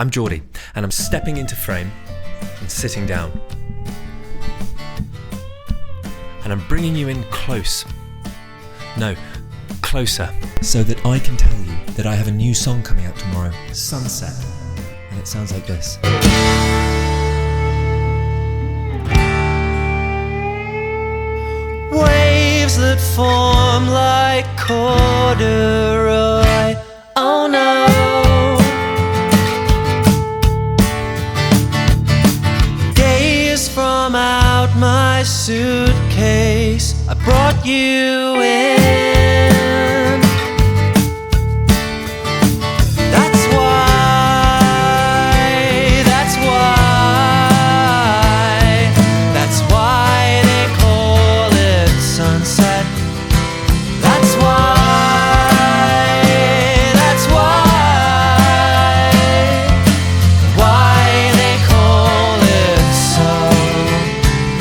I'm Geordie, and I'm stepping into frame and sitting down. And I'm bringing you in close. No, closer. So that I can tell you that I have a new song coming out tomorrow, Sunset. And it sounds like this. Waves that form like corduroy. Oh no. Gaze from out my suitcase. I brought you